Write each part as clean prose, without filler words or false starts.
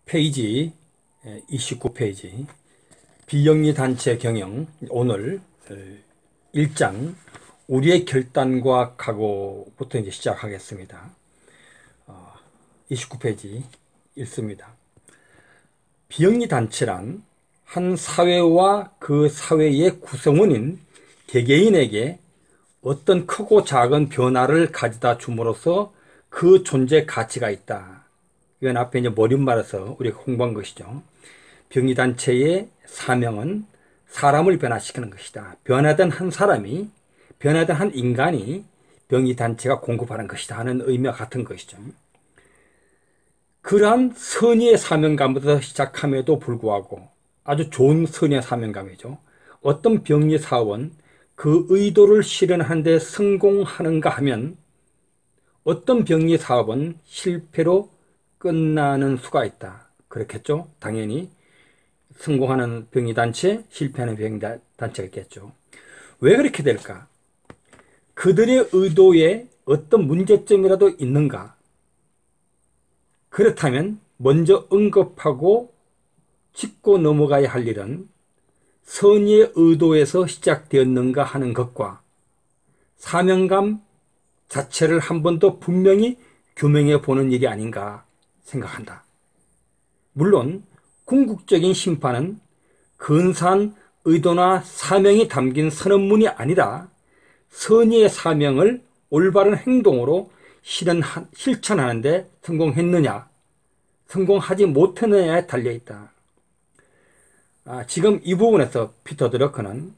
페이지 29페이지 비영리 단체 경영 오늘 1장 우리의 결단과 각오부터 이제 시작하겠습니다. 29페이지 읽습니다. 비영리 단체란 한 사회와 그 사회의 구성원인 개개인에게 어떤 크고 작은 변화를 가져다 줌으로써 그 존재 가치가 있다. 이건 앞에 이제 머릿말에서 우리가 공부한 것이죠. 병리단체의 사명은 사람을 변화시키는 것이다. 변화된 한 사람이, 변화된 한 인간이 병리단체가 공급하는 것이다 하는 의미와 같은 것이죠. 그러한 선의의 사명감부터 시작함에도 불구하고 아주 좋은 선의의 사명감이죠. 어떤 병리 사업은 그 의도를 실현하는 데 성공하는가 하면 어떤 병리 사업은 실패로 끝나는 수가 있다. 그렇겠죠? 당연히 성공하는 병리단체, 실패하는 병리단체가 있겠죠. 왜 그렇게 될까? 그들의 의도에 어떤 문제점이라도 있는가? 그렇다면 먼저 언급하고 짚고 넘어가야 할 일은 선의의 의도에서 시작되었는가 하는 것과 사명감 자체를 한 번 더 분명히 규명해 보는 일이 아닌가 생각한다. 물론 궁극적인 심판은 근사한 의도나 사명이 담긴 선언문이 아니라 선의의 사명을 올바른 행동으로 실천하는 데 성공했느냐, 성공하지 못했느냐에 달려있다. 지금 이 부분에서 피터 드러커는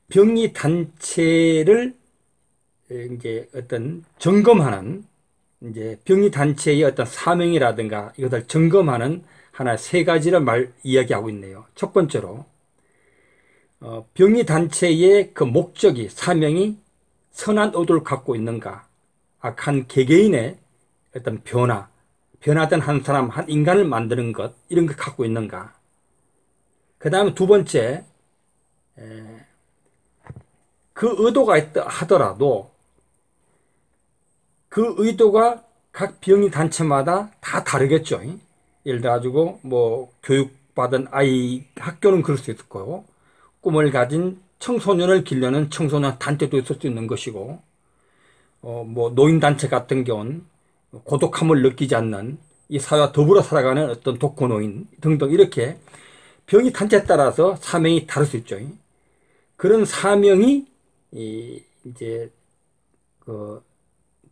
병리 단체를 이제 어떤 점검하는 이제 병리 단체의 어떤 사명이라든가 이것을 점검하는 하나 세 가지를 이야기하고 있네요. 첫 번째로 병리 단체의 그 목적이 사명이 선한 의도를 갖고 있는가, 한 개개인의 어떤 변화된 한 사람, 한 인간을 만드는 것 이런 걸 갖고 있는가. 그 다음에 두 번째, 그 의도가 있다 하더라도 그 의도가 각 병리 단체마다 다 다르겠죠. 예를 들어 가지고 뭐 교육받은 아이 학교는 그럴 수 있을 거고, 꿈을 가진 청소년을 기르는 청소년 단체도 있을 수 있는 것이고, 뭐 노인 단체 같은 경우는 고독함을 느끼지 않는 이 사회와 더불어 살아가는 어떤 독거노인 등등 이렇게 병리 단체에 따라서 사명이 다를 수 있죠. 그런 사명이 이제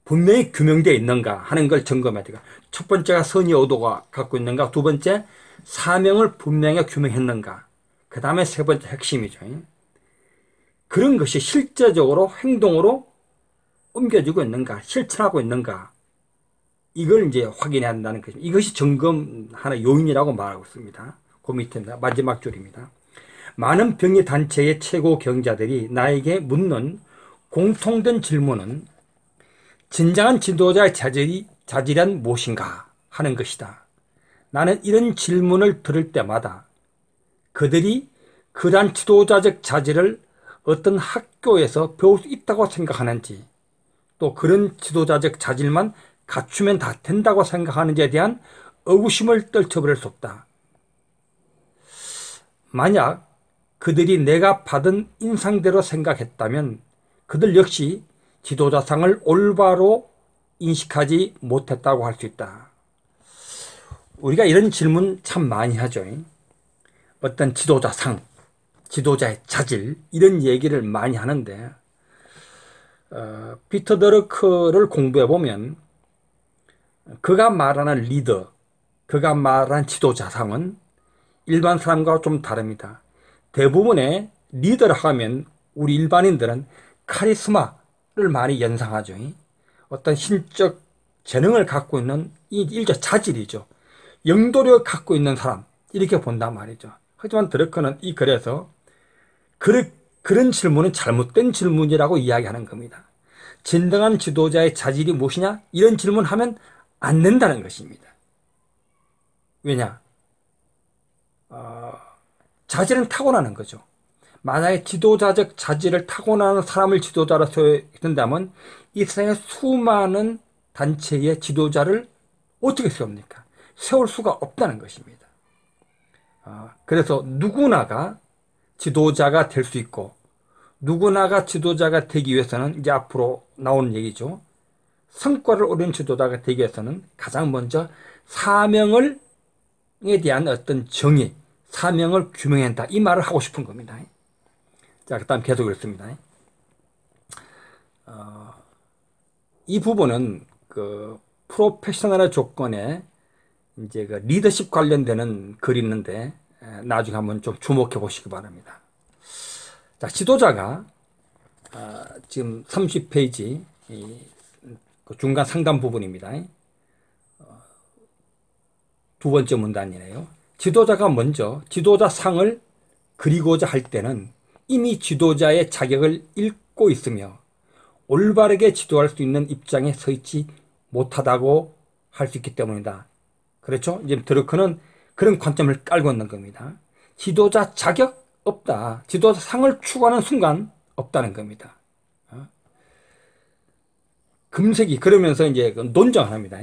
분명히 규명되어 있는가 하는 걸 점검해야 돼요. 첫 번째가 선의 의도가 갖고 있는가, 두 번째 사명을 분명히 규명했는가, 그 다음에 세 번째 핵심이죠. 그런 것이 실제적으로 행동으로 옮겨지고 있는가, 실천하고 있는가, 이걸 이제 확인해야 한다는 것입니다. 이것이 점검 하나 요인이라고 말하고 있습니다. 그 밑입니다. 마지막 줄입니다. 많은 병리 단체의 최고 경자들이 나에게 묻는 공통된 질문은 진정한 지도자의 자질은 무엇인가 하는 것이다. 나는 이런 질문을 들을 때마다 그들이 그러한 지도자적 자질을 어떤 학교에서 배울 수 있다고 생각하는지, 또 그런 지도자적 자질만 갖추면 다 된다고 생각하는지에 대한 의구심을 떨쳐버릴 수 없다. 만약 그들이 내가 받은 인상대로 생각했다면 그들 역시 지도자상을 올바로 인식하지 못했다고 할 수 있다. 우리가 이런 질문 참 많이 하죠. 어떤 지도자상, 지도자의 자질 이런 얘기를 많이 하는데 피터 드러커를 공부해 보면 그가 말하는 리더, 그가 말하는 지도자상은 일반 사람과 좀 다릅니다. 대부분의 리더를 하면 우리 일반인들은 카리스마를 많이 연상하죠. 어떤 신적 재능을 갖고 있는 이 일적 자질이죠. 영도력을 갖고 있는 사람 이렇게 본단 말이죠. 하지만 드러커는 이 글에서 그런 질문은 잘못된 질문이라고 이야기하는 겁니다. 진정한 지도자의 자질이 무엇이냐? 이런 질문하면 안 된다는 것입니다. 왜냐? 자질은 타고나는 거죠. 만약에 지도자적 자질을 타고나는 사람을 지도자로 세운다면 이 세상에 수많은 단체의 지도자를 어떻게 세웁니까? 세울 수가 없다는 것입니다. 그래서 누구나가 지도자가 될 수 있고, 누구나가 지도자가 되기 위해서는 이제 앞으로 나오는 얘기죠. 성과를 오른 지도자가 되기 위해서는 가장 먼저 사명에 대한 어떤 정의, 사명을 규명해야 한다. 이 말을 하고 싶은 겁니다. 자, 그 다음 계속 읽습니다. 이 부분은 그 프로페셔널의 조건에 이제 그 리더십 관련되는 글이 있는데 나중에 한번 좀 주목해 보시기 바랍니다. 자, 지도자가 지금 30페이지 그 중간 상단 부분입니다. 두 번째 문단이네요. 지도자가 먼저 지도자상을 그리고자 할 때는 이미 지도자의 자격을 잃고 있으며 올바르게 지도할 수 있는 입장에 서 있지 못하다고 할 수 있기 때문이다. 그렇죠? 이제 드러크는 그런 관점을 깔고 있는 겁니다. 지도자 자격 없다. 지도자상을 추구하는 순간 없다는 겁니다. 금세기, 그러면서 이제 논정을 합니다.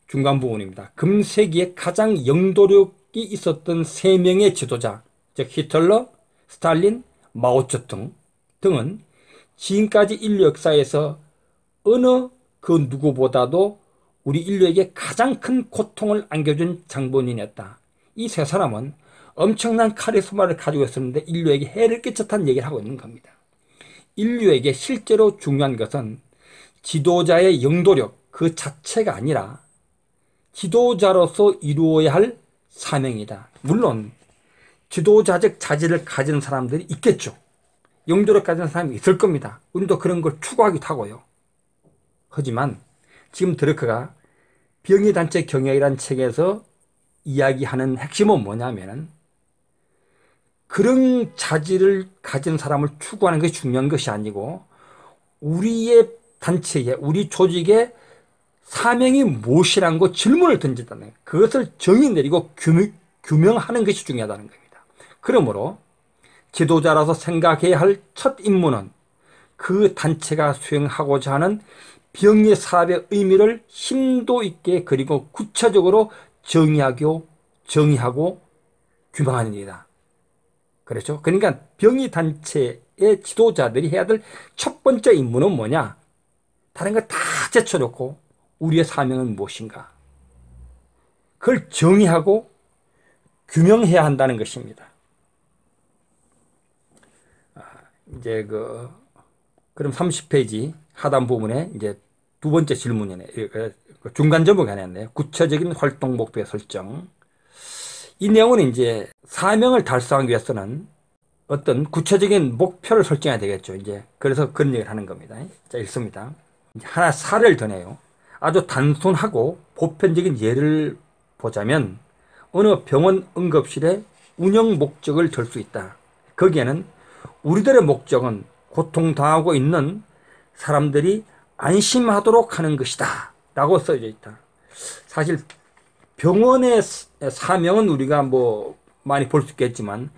중간 부분입니다. 금세기에 가장 영도력이 있었던 세 명의 지도자, 즉 히틀러, 스탈린, 마오쩌둥 등은 지금까지 인류 역사에서 어느 그 누구보다도 우리 인류에게 가장 큰 고통을 안겨준 장본인이었다. 이 세 사람은 엄청난 카리스마를 가지고 있었는데 인류에게 해를 끼쳤다는 얘기를 하고 있는 겁니다. 인류에게 실제로 중요한 것은 지도자의 영도력 그 자체가 아니라 지도자로서 이루어야 할 사명이다. 물론 지도자적 자질을 가진 사람들이 있겠죠. 영도력 가진 사람이 있을 겁니다. 우리도 그런 걸 추구하기도 하고요. 하지만 지금 드러크가 병의단체 경영이라는 책에서 이야기하는 핵심은 뭐냐면은 그런 자질을 가진 사람을 추구하는 것이 중요한 것이 아니고 우리의 단체에, 우리 조직의 사명이 무엇이라는 거 질문을 던진다는 거예요. 그것을 정의 내리고 규명하는 것이 중요하다는 겁니다. 그러므로 지도자라서 생각해야 할 첫 임무는 그 단체가 수행하고자 하는 병의 사업의 의미를 심도 있게 그리고 구체적으로 정의하고 규명하는 일이다. 그렇죠? 그러니까 병의 단체의 지도자들이 해야 될 첫 번째 임무는 뭐냐? 다른 거 다 제쳐놓고 우리의 사명은 무엇인가? 그걸 정의하고 규명해야 한다는 것입니다. 이제 그럼 30페이지 하단 부분에 이제 두 번째 질문이네. 중간 제목이 하나 있네요. 구체적인 활동 목표의 설정. 이 내용은 이제 사명을 달성하기 위해서는 어떤 구체적인 목표를 설정해야 되겠죠. 이제 그래서 그런 얘기를 하는 겁니다. 자, 읽습니다. 이제 하나 사례를 더 내요. 아주 단순하고 보편적인 예를 보자면 어느 병원 응급실의 운영 목적을 들 수 있다. 거기에는 우리들의 목적은 고통당하고 있는 사람들이 안심하도록 하는 것이다 라고 써져 있다. 사실 병원의 사명은 우리가 뭐 많이 볼 수 있겠지만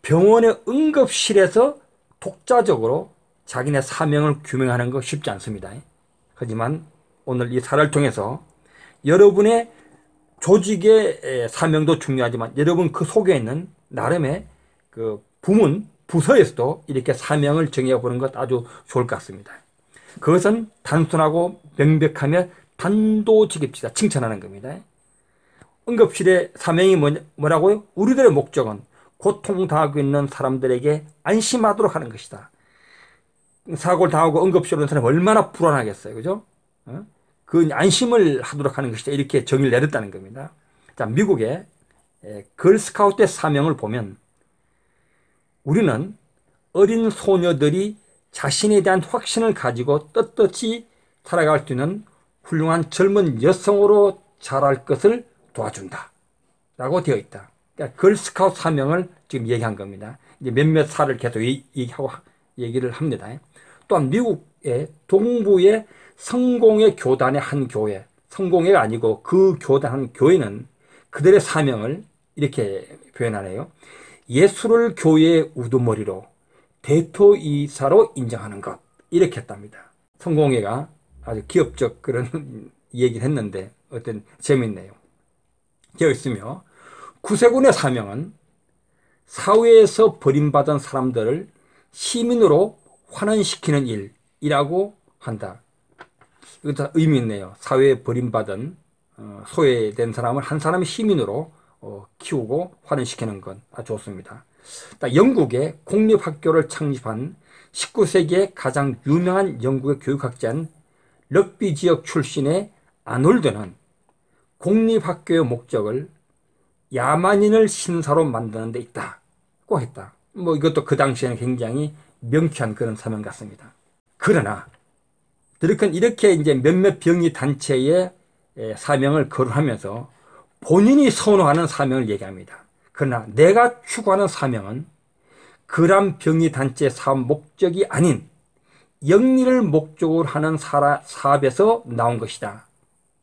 병원의 응급실에서 독자적으로 자기네 사명을 규명하는 거 쉽지 않습니다. 하지만 오늘 이 사례를 통해서 여러분의 조직의 사명도 중요하지만 여러분 그 속에 있는 나름의 그 부서에서도 이렇게 사명을 정해 보는 것 아주 좋을 것 같습니다. 그것은 단순하고 명백하며 단도직입시다. 칭찬하는 겁니다. 응급실의 사명이 뭐라고요? 우리들의 목적은 고통당하고 있는 사람들에게 안심하도록 하는 것이다. 사고를 당하고 응급실로 온 사람이 얼마나 불안하겠어요. 그죠? 그 안심을 하도록 하는 것이다. 이렇게 정의를 내렸다는 겁니다. 자, 미국의 걸스카우트의 사명을 보면 우리는 어린 소녀들이 자신에 대한 확신을 가지고 떳떳이 살아갈 수 있는 훌륭한 젊은 여성으로 자랄 것을 도와준다 라고 되어 있다. 그러니까 걸스카우트 사명을 지금 얘기한 겁니다. 이제 몇몇 사례를 계속 얘기를 합니다. 또한 미국의 동부의 성공의 교단의 한 교회, 성공회가 아니고 그 교단 한 교회는 그들의 사명을 이렇게 표현하네요. 예수를 교회의 우두머리로 대표이사로 인정하는 것, 이렇게 했답니다. 성공회가 아주 기업적 그런 얘기를 했는데 어떤 재밌네요. 되어 있으며, 구세군의 사명은 사회에서 버림받은 사람들을 시민으로 환원시키는 일이라고 한다. 이것도 의미 있네요. 사회에 버림받은 소외된 사람을 한 사람의 시민으로 키우고 환원시키는 건 아주 좋습니다. 영국의 공립학교를 창립한 19세기의 가장 유명한 영국의 교육학자인 럭비 지역 출신의 아놀드는 공립학교의 목적을 야만인을 신사로 만드는 데 있다고 했다. 뭐 이것도 그 당시에는 굉장히 명쾌한 그런 사명 같습니다. 그러나 이렇게 이제 몇몇 병이 단체의 사명을 거론하면서 본인이 선호하는 사명을 얘기합니다. 그러나 내가 추구하는 사명은 그런 병이 단체 사업 목적이 아닌 영리를 목적으로 하는 사업에서 나온 것이다.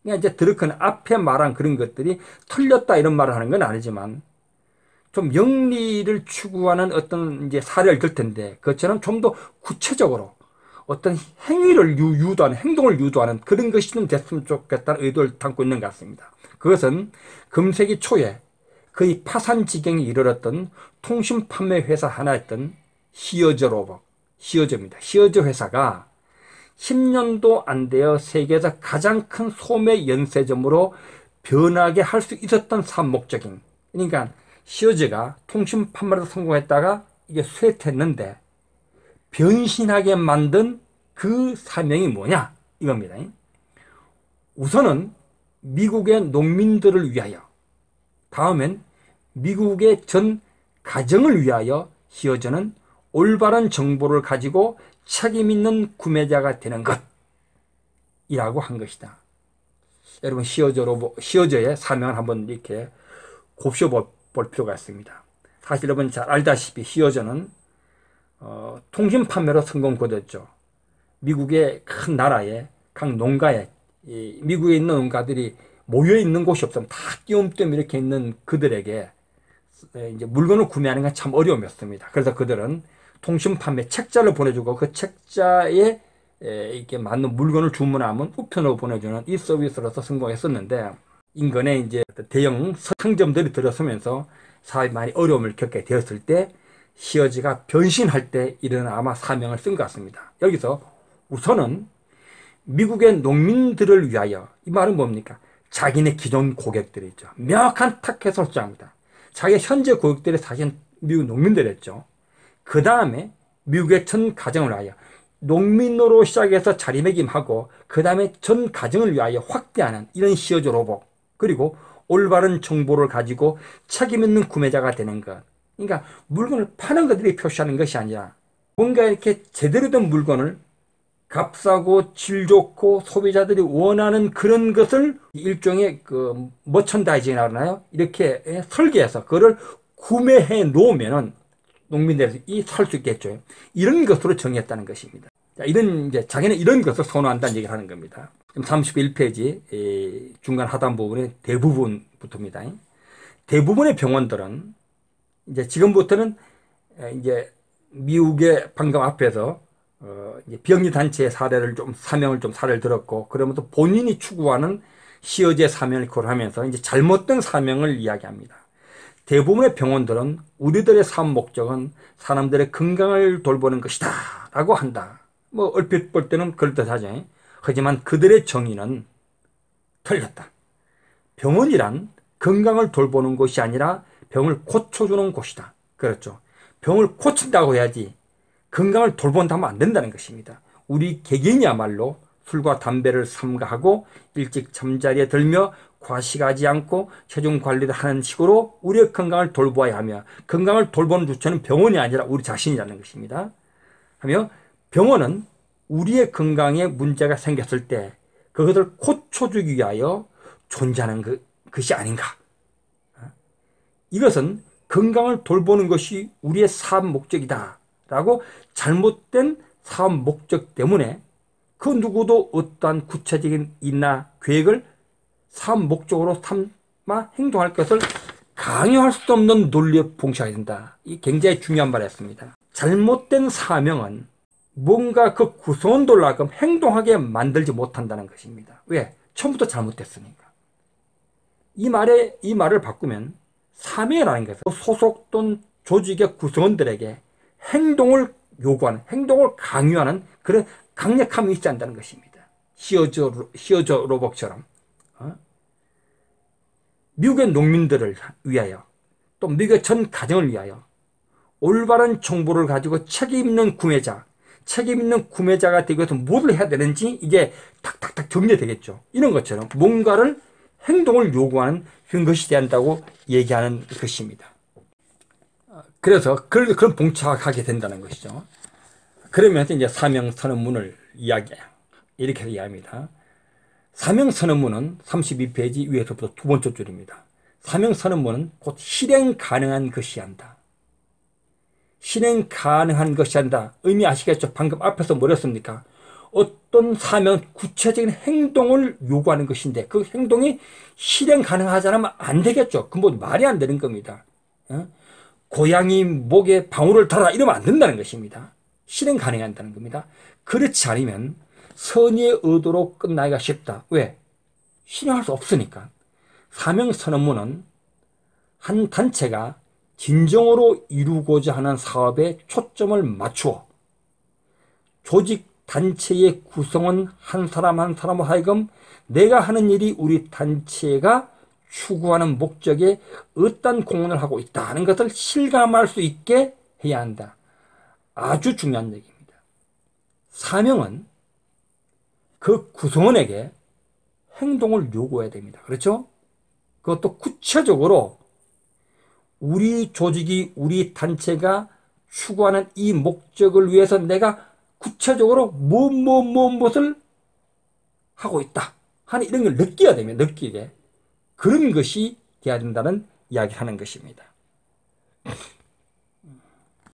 그러니까 이제 드러큰 앞에 말한 그런 것들이 틀렸다 이런 말을 하는 건 아니지만 좀 영리를 추구하는 어떤 이제 사례를 들 텐데 그것처럼 좀 더 구체적으로 어떤 행위를 유도하는, 행동을 유도하는 그런 것이 좀 됐으면 좋겠다는 의도를 담고 있는 것 같습니다. 그것은 금세기 초에 거의 파산 지경에 이르렀던 통신 판매 회사 하나였던 히어저입니다. 히어저 회사가 10년도 안 되어 세계에서 가장 큰 소매 연쇄점으로 변하게 할 수 있었던 사업 목적인, 그러니까 히어저가 통신 판매로 성공했다가 이게 쇠퇴했는데 변신하게 만든 그 사명이 뭐냐 이겁니다. 우선은 미국의 농민들을 위하여, 다음엔 미국의 전 가정을 위하여 히어저는 올바른 정보를 가지고 책임 있는 구매자가 되는 것이라고 한 것이다. 여러분 히어저의 사명을 한번 이렇게 곱씹어볼 필요가 있습니다. 사실 여러분 잘 알다시피 히어저는 통신 판매로 성공 거뒀죠. 미국의 큰 나라에 각 농가에 미국에 있는 농가들이 모여 있는 곳이 없으면 다 띄엄띄엄 이렇게 있는 그들에게 이제 물건을 구매하는 건 참 어려움이었습니다. 그래서 그들은 통신 판매 책자를 보내주고 그 책자에 이렇게 맞는 물건을 주문하면 우편으로 보내주는 이 서비스로서 성공했었는데 인근에 이제 대형 상점들이 들어서면서 사업이 많이 어려움을 겪게 되었을 때 히어저가 변신할 때 이런 아마 사명을 쓴 것 같습니다. 여기서 우선은 미국의 농민들을 위하여, 이 말은 뭡니까? 자기네 기존 고객들이 있죠. 명확한 타겟을 설정합니다. 자기 현재 고객들이 사실 미국 농민들이었죠. 그 다음에 미국의 전 가정을 위하여 농민으로 시작해서 자리매김하고 그 다음에 전 가정을 위하여 확대하는 이런 히어저 로봇, 그리고 올바른 정보를 가지고 책임 있는 구매자가 되는 것. 그러니까 물건을 파는 것들이 표시하는 것이 아니라 뭔가 이렇게 제대로 된 물건을 값싸고 질 좋고 소비자들이 원하는 그런 것을 일종의 그 머천다이징이라고 하나요? 이렇게 설계해서 그거를 구매해 놓으면은 농민들이 살 수 있겠죠. 이런 것으로 정의했다는 것입니다. 자, 이제 자기는 이런 것을 선호한다는 얘기를 하는 겁니다. 31페이지 중간 하단 부분에 대부분부터입니다. 대부분의 병원들은 이제 지금부터는 이제 미국의 방금 앞에서 이제 병리 단체의 사명을 좀 사례를 들었고, 그러면서 본인이 추구하는 히어저의 사명을 거론하면서 이제 잘못된 사명을 이야기합니다. 대부분의 병원들은 우리들의 사업 목적은 사람들의 건강을 돌보는 것이다 라고 한다. 뭐 얼핏 볼 때는 그럴듯하죠. 하지만 그들의 정의는 틀렸다. 병원이란 건강을 돌보는 곳이 아니라 병을 고쳐주는 곳이다. 그렇죠. 병을 고친다고 해야지 건강을 돌본다면 안 된다는 것입니다. 우리 개개인이야말로 술과 담배를 삼가하고 일찍 잠자리에 들며 과식하지 않고 체중 관리를 하는 식으로 우리의 건강을 돌보아야 하며, 건강을 돌보는 주체는 병원이 아니라 우리 자신이라는 것입니다. 하며 병원은 우리의 건강에 문제가 생겼을 때 그것을 고쳐주기 위하여 존재하는 것이 아닌가. 이것은 건강을 돌보는 것이 우리의 사업 목적이다 라고 잘못된 사업 목적 때문에 그 누구도 어떠한 구체적인 일이나 계획을 사업 목적으로 삼아 행동할 것을 강요할 수 없는 논리에 봉착해야 된다. 이 굉장히 중요한 말이었습니다. 잘못된 사명은 뭔가 그 구성원들로 하여금 행동하게 만들지 못한다는 것입니다. 왜? 처음부터 잘못됐으니까. 이 말을 바꾸면 사명이라는 것은 소속 또는 조직의 구성원들에게 행동을 요구하는, 행동을 강요하는 그런 강력함이 있지 않다는 것입니다. 히어조 로벅처럼 미국의 농민들을 위하여 또 미국의 전 가정을 위하여 올바른 정보를 가지고 책임 있는 구매자가 되기 위해서 무엇을 해야 되는지 이게 탁탁탁 정리되겠죠. 이런 것처럼 뭔가를 행동을 요구하는 그런 것이 돼야 한다고 얘기하는 것입니다. 그래서 그런 봉착하게 된다는 것이죠. 그러면서 이제 사명선언문을 이렇게 이야기합니다. 사명선언문은 32페이지 위에서부터 두 번째 줄입니다. 사명선언문은 곧 실행 가능한 것이 한다. 실행 가능한 것이 한다. 의미 아시겠죠? 방금 앞에서 뭐랬습니까? 어떤 사명, 구체적인 행동을 요구하는 것인데 그 행동이 실행 가능하지 않으면 안 되겠죠. 그 뭐 말이 안 되는 겁니다. 고양이 목에 방울을 달아 이러면 안 된다는 것입니다. 실행 가능한다는 겁니다. 그렇지 않으면 선의의 의도로 끝나기가 쉽다. 왜? 실행할 수 없으니까. 사명선언문은 한 단체가 진정으로 이루고자 하는 사업에 초점을 맞추어 조직 단체의 구성원 한 사람 한 사람으로 하여금 내가 하는 일이 우리 단체가 추구하는 목적에 어떤 공헌을 하고 있다는 것을 실감할 수 있게 해야 한다. 아주 중요한 얘기입니다. 사명은 그 구성원에게 행동을 요구해야 됩니다. 그렇죠? 그것도 구체적으로 우리 조직이, 우리 단체가 추구하는 이 목적을 위해서 내가 구체적으로 무엇을 하고 있다 하는 이런 걸 느껴야 됩니다. 느끼게. 그런 것이 돼야 된다는 이야기를 하는 것입니다.